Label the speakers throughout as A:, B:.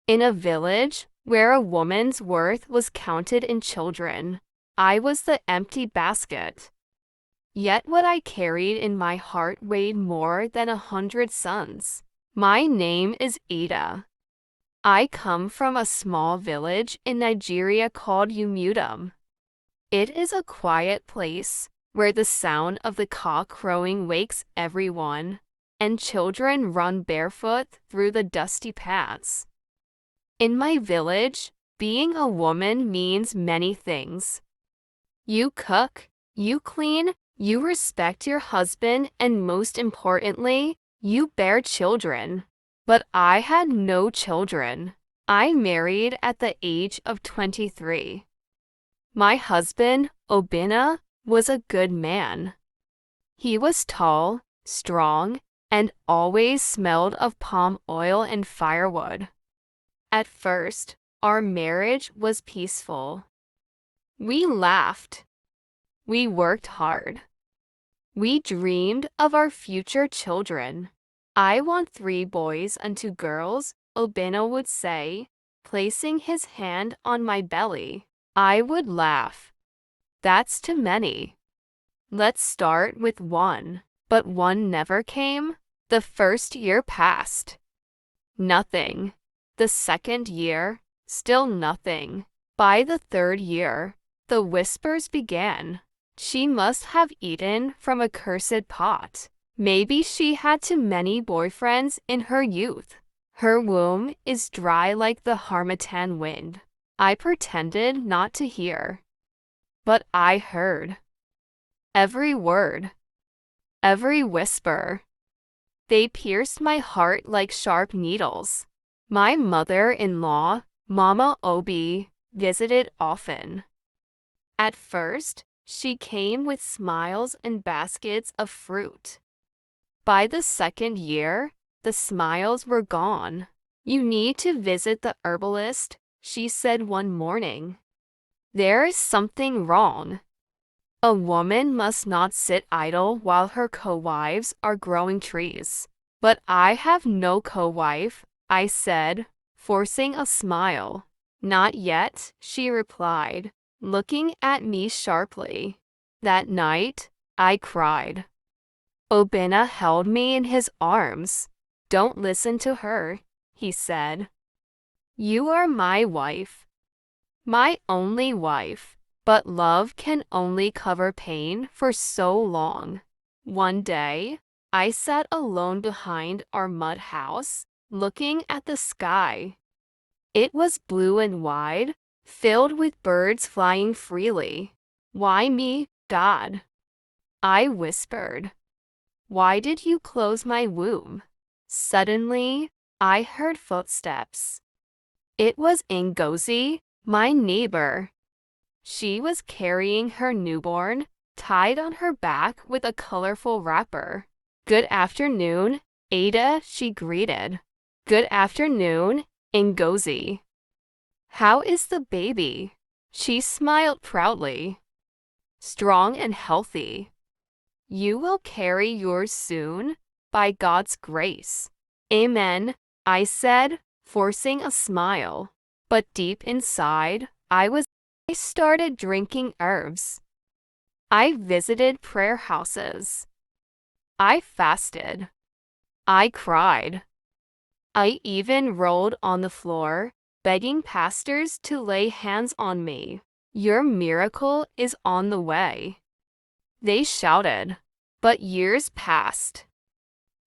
A: In a village where a woman's worth was counted in children, I was the empty basket. Yet what I carried in my heart weighed more than 100 suns. My name is Ada. I come from a small village in Nigeria called Umudum. It is a quiet place where the sound of the cock crowing wakes everyone, and children run barefoot through the dusty paths. In my village, being a woman means many things. You cook, you clean, you respect your husband, and most importantly, you bear children. But I had no children. I married at the age of 23. My husband, Obinna, was a good man. He was tall, strong, and always smelled of palm oil and firewood. At first, our marriage was peaceful. We laughed. We worked hard. We dreamed of our future children. I want 3 boys and 2 girls, Obinna would say, placing his hand on my belly. I would laugh. That's too many. Let's start with 1. But 1 never came. The first year passed. Nothing. The second year, still nothing. By the 3rd year, the whispers began. She must have eaten from a cursed pot. Maybe she had too many boyfriends in her youth. Her womb is dry like the harmattan wind. I pretended not to hear. But I heard. Every word. Every whisper. They pierced my heart like sharp needles. My mother-in-law, Mama Obi, visited often. At first, she came with smiles and baskets of fruit. By the 2nd year, the smiles were gone. You need to visit the herbalist, she said one morning. There is something wrong. A woman must not sit idle while her co-wives are growing trees. But I have no co-wife, I said, forcing a smile. Not yet, she replied, looking at me sharply. That night, I cried. Obinna held me in his arms. Don't listen to her, he said. You are my wife. My only wife. But love can only cover pain for so long. One day, I sat alone behind our mud house, looking at the sky. It was blue and wide, filled with birds flying freely. Why me, God? I whispered. Why did you close my womb? Suddenly, I heard footsteps. It was Ngozi, my neighbor. She was carrying her newborn, tied on her back with a colorful wrapper. Good afternoon, Ada, she greeted. Good afternoon, Ngozi. How is the baby? She smiled proudly. Strong and healthy. You will carry yours soon, by God's grace. Amen, I said, forcing a smile. But deep inside, I started drinking herbs. I visited prayer houses. I fasted. I cried. I even rolled on the floor, begging pastors to lay hands on me. Your miracle is on the way. They shouted. But years passed.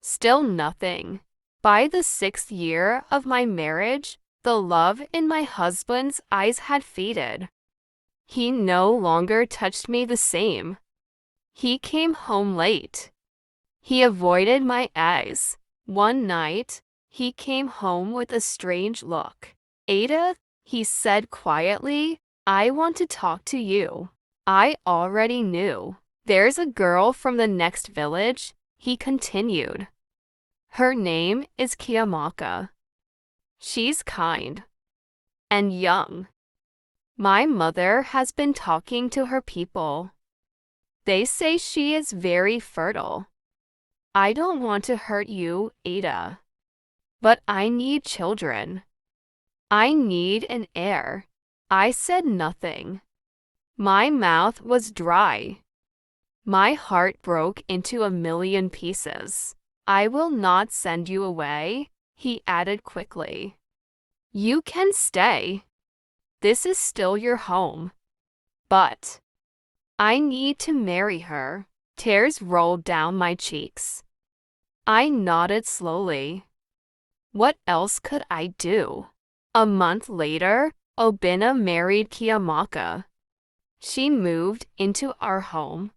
A: Still nothing. By the 6th year of my marriage, the love in my husband's eyes had faded. He no longer touched me the same. He came home late. He avoided my eyes. One night, he came home with a strange look. Ada, he said quietly, I want to talk to you. I already knew. There's a girl from the next village, he continued. Her name is Kiamaka. She's kind. And young. My mother has been talking to her people. They say she is very fertile. I don't want to hurt you, Ada. But I need children. I need an heir. I said nothing. My mouth was dry. My heart broke into a million pieces. I will not send you away, he added quickly. You can stay. This is still your home. But I need to marry her. Tears rolled down my cheeks. I nodded slowly. What else could I do? A month later, Obina married Kiamaka. She moved into our home.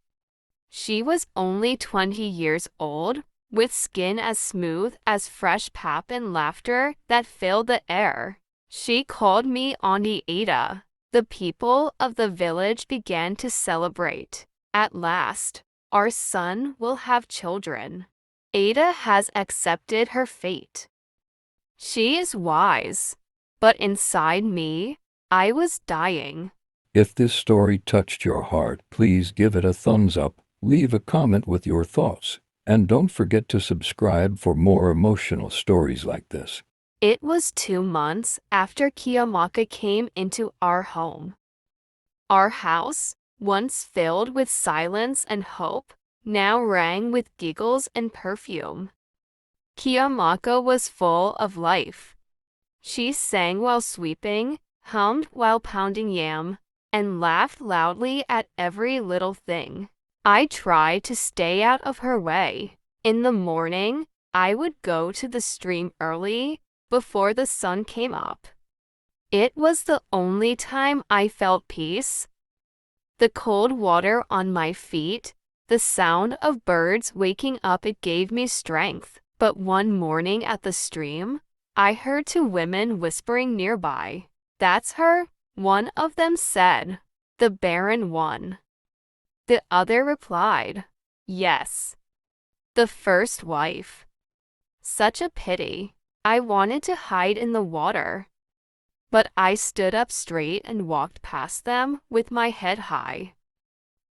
A: She was only 20 years old, with skin as smooth as fresh pap and laughter that filled the air. She called me Auntie Ada. The people of the village began to celebrate. At last, our son will have children. Ada has accepted her fate. She is wise, but inside me, I was dying.
B: If this story touched your heart, please give it a thumbs up, leave a comment with your thoughts, and don't forget to subscribe for more emotional stories like this.
A: It was 2 months after Kiamaka came into our home. Our house, once filled with silence and hope, now rang with giggles and perfume. Kiamaka was full of life. She sang while sweeping, hummed while pounding yam, and laughed loudly at every little thing. I tried to stay out of her way. In the morning, I would go to the stream early, before the sun came up. It was the only time I felt peace. The cold water on my feet, the sound of birds waking up, it gave me strength. But one morning at the stream, I heard 2 women whispering nearby. That's her, one of them said. The Barren One. The other replied, yes. The first wife. Such a pity. I wanted to hide in the water. But I stood up straight and walked past them with my head high.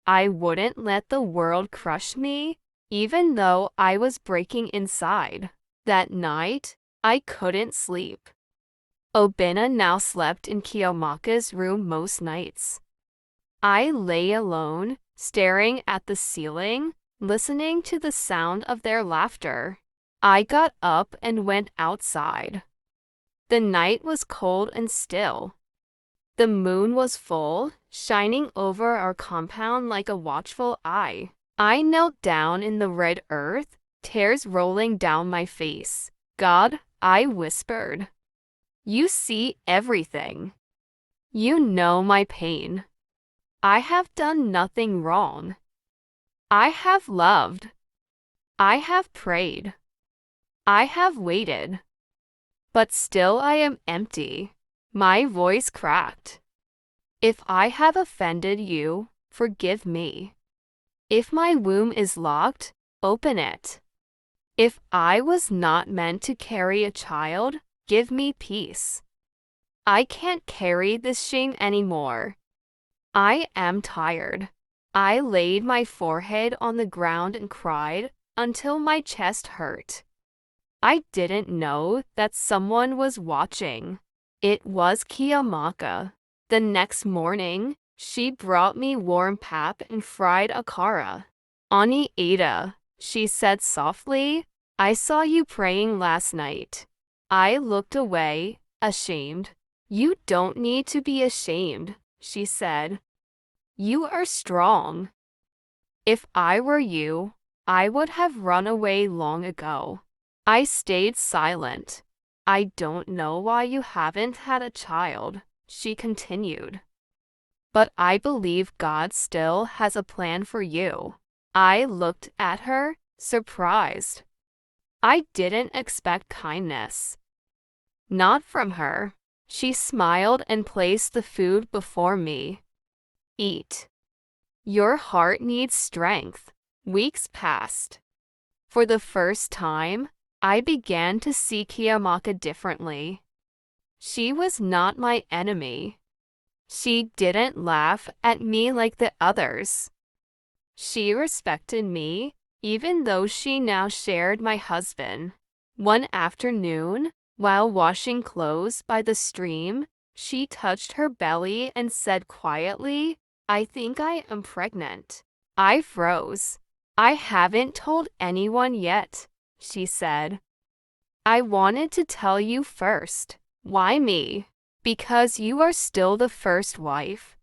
A: I wouldn't let the world crush me, even though I was breaking inside. That night, I couldn't sleep. Obina now slept in Kiamaka's room most nights. I lay alone, staring at the ceiling, listening to the sound of their laughter. I got up and went outside. The night was cold and still. The moon was full, shining over our compound like a watchful eye. I knelt down in the red earth, tears rolling down my face. God, I whispered. You see everything. You know my pain. I have done nothing wrong. I have loved. I have prayed. I have waited. But still I am empty. My voice cracked. If I have offended you, forgive me. If my womb is locked, open it. If I was not meant to carry a child, give me peace. I can't carry this shame anymore. I am tired. I laid my forehead on the ground and cried until my chest hurt. I didn't know that someone was watching. It was Kiamaka. The next morning, she brought me warm pap and fried akara. Auntie Ada, she said softly, I saw you praying last night. I looked away, ashamed. You don't need to be ashamed, she said. You are strong. If I were you, I would have run away long ago. I stayed silent. I don't know why you haven't had a child, she continued. But I believe God still has a plan for you. I looked at her, surprised. I didn't expect kindness. Not from her. She smiled and placed the food before me. Eat. Your heart needs strength. Weeks passed. For the first time, I began to see Kiamaka differently. She was not my enemy. She didn't laugh at me like the others. She respected me, even though she now shared my husband. One afternoon, While washing clothes by the stream, she touched her belly and said quietly, "I think I am pregnant." I froze. "I haven't told anyone yet," she said. "I wanted to tell you first." "Why me?" "Because you are still the first wife.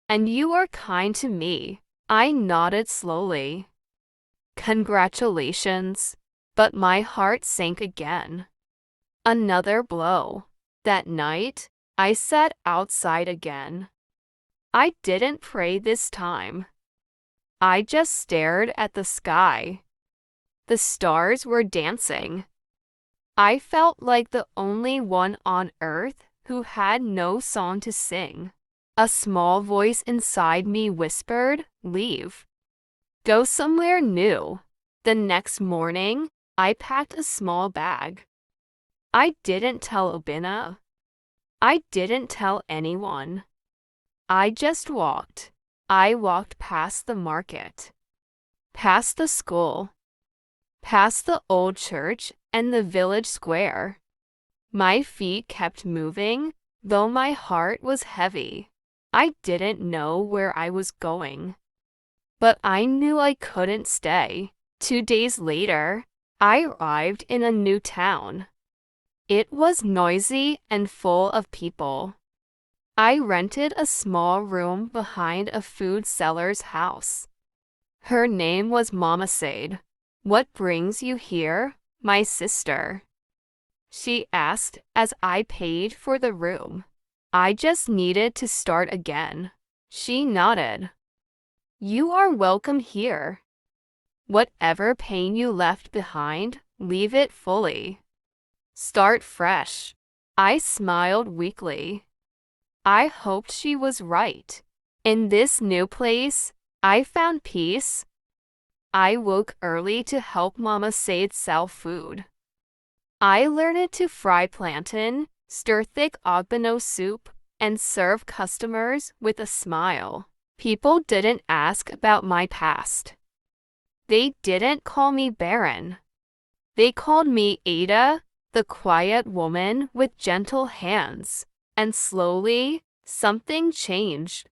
A: And you are kind to me." I nodded slowly. "Congratulations." But my heart sank again. Another blow. That night, I sat outside again. I didn't pray this time. I just stared at the sky. The stars were dancing. I felt like the only one on earth who had no song to sing. A small voice inside me whispered, "Leave. Go somewhere new." The next morning, I packed a small bag. I didn't tell Obina. I didn't tell anyone. I just walked. I walked past the market, past the school, past the old church and the village square. My feet kept moving, though my heart was heavy. I didn't know where I was going, but I knew I couldn't stay. 2 days later, I arrived in a new town. It was noisy and full of people. I rented a small room behind a food seller's house. Her name was Mama Sade. "What brings you here, my sister?" she asked as I paid for the room. "I just needed to start again." She nodded. "You are welcome here. Whatever pain you left behind, leave it fully. Start fresh." I smiled weakly. I hoped she was right. In this new place, I found peace. I woke early to help Mama Sade sell food. I learned to fry plantain, stir thick ogbano soup, and serve customers with a smile. People didn't ask about my past. They didn't call me Barren. They called me Ada, the quiet woman with gentle hands. And slowly, something changed.